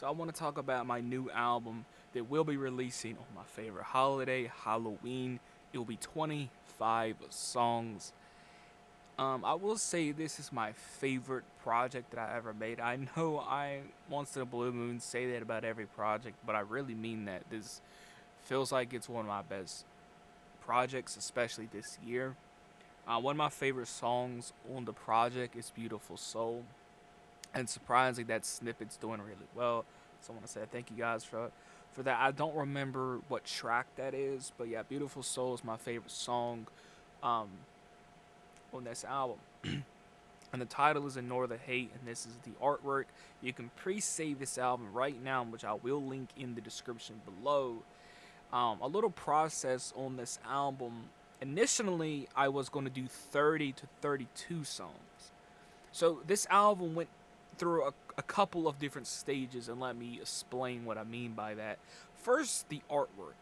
So I want to talk about my new album that will be releasing on my favorite holiday, Halloween. It will be 25 songs. I will say this is my favorite project that I ever made. I know I once in a blue moon say that about every project, but I really mean that. This feels like it's one of my best projects, especially this year. One of my favorite songs on the project is "Beautiful Soul." And surprisingly, that snippet's doing really well. So I want to say thank you guys for that. I don't remember what track that is, but yeah, "Beautiful Soul" is my favorite song um, on this album. And the title is "Ignore the Hate," and this is the artwork. You can pre-save this album right now, which I will link in the description below. A little process on this album. Initially, I was going to do 30 to 32 songs. So this album went through a couple of different stages, and let me explain what I mean by that. First, the artwork.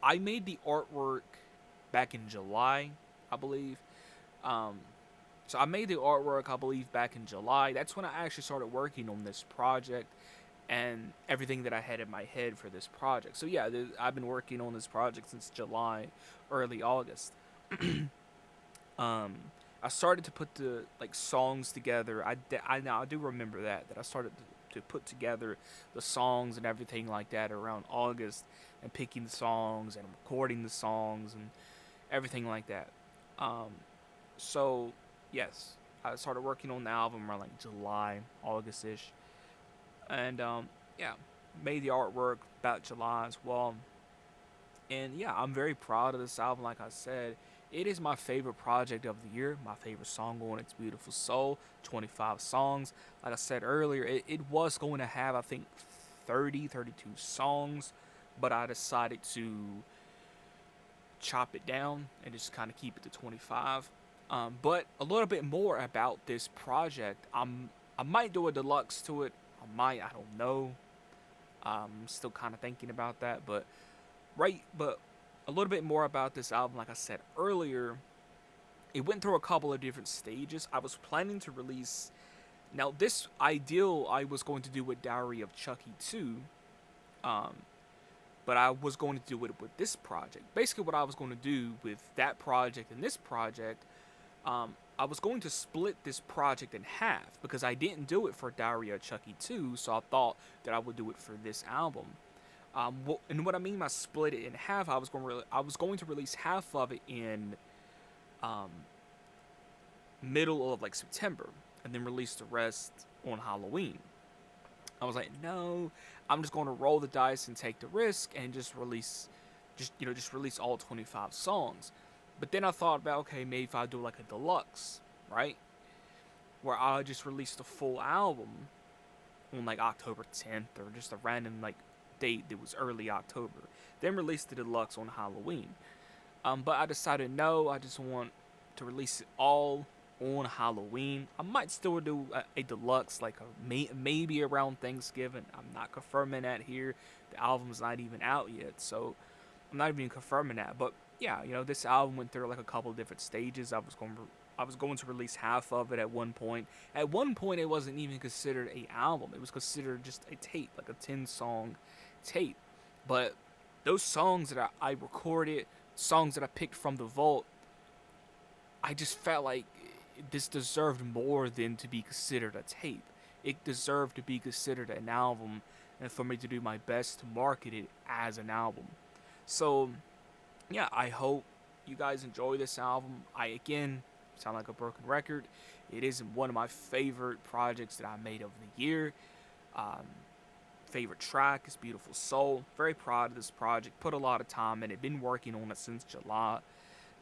I made the artwork back in July, I believe. Um, so I made the artwork, I believe, back in July. That's when I actually started working on this project and everything that I had in my head for this project. So yeah, I've been working on this project since July, early August. um, I started to put the songs together. Now I do remember that I started to put together the songs and everything like that around August, and picking the songs and recording the songs and everything like that. Um, so yes, I started working on the album around like July, August ish, and yeah, made the artwork about July as well. And yeah, I'm very proud of this album. Like I said, it is my favorite project of the year. My favorite song on it's "Beautiful Soul." 25 songs. Like I said earlier, it was going to have, I think, 30, 32 songs, but I decided to chop it down and just kind of keep it to 25. But a little bit more about this project. I might do a deluxe to it. I don't know. I'm still kind of thinking about that, but a little bit more about this album. Like I said earlier, it went through a couple of different stages. I was planning to release. Now, this ideal I was going to do with Diary of Chucky 2, um, but I was going to do it with this project. Basically, what I was going to do with that project and this project, I was going to split this project in half because I didn't do it for Diary of Chucky 2, so I thought that I would do it for this album. And what I mean by split it in half, I was going to release half of it in um, middle of like September, and then release the rest on Halloween. I was like, no, I'm just going to roll the dice and take the risk and just release all 25 songs. But then I thought about, okay, maybe if I do like a deluxe, right, where I just release the full album on like October 10th or just a random like date that was early October, then release the deluxe on Halloween. But I decided no, I just want to release it all on Halloween. I might still do a deluxe, like maybe around Thanksgiving. I'm not confirming that here. The album's not even out yet, so I'm not even confirming that. But yeah, this album went through like a couple of different stages. I was going to release half of it at one point. At one point, it wasn't even considered a album. It was considered just a tape, like a 10-song tape. But those songs that I recorded, songs that I picked from the vault, I just felt like this deserved more than to be considered a tape. It deserved to be considered an album, and for me to do my best to market it as an album. So, yeah, I hope you guys enjoy this album. I, again, sound like a broken record. It is one of my favorite projects that I made of the year. Um, Favorite track is "Beautiful Soul." Very proud of this project. Put a lot of time in it. Been working on it since July.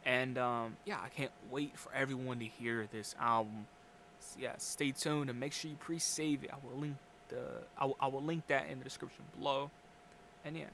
And yeah, I can't wait for everyone to hear this album. So, yeah, stay tuned and make sure you pre-save it. I will link that in the description below. And yeah,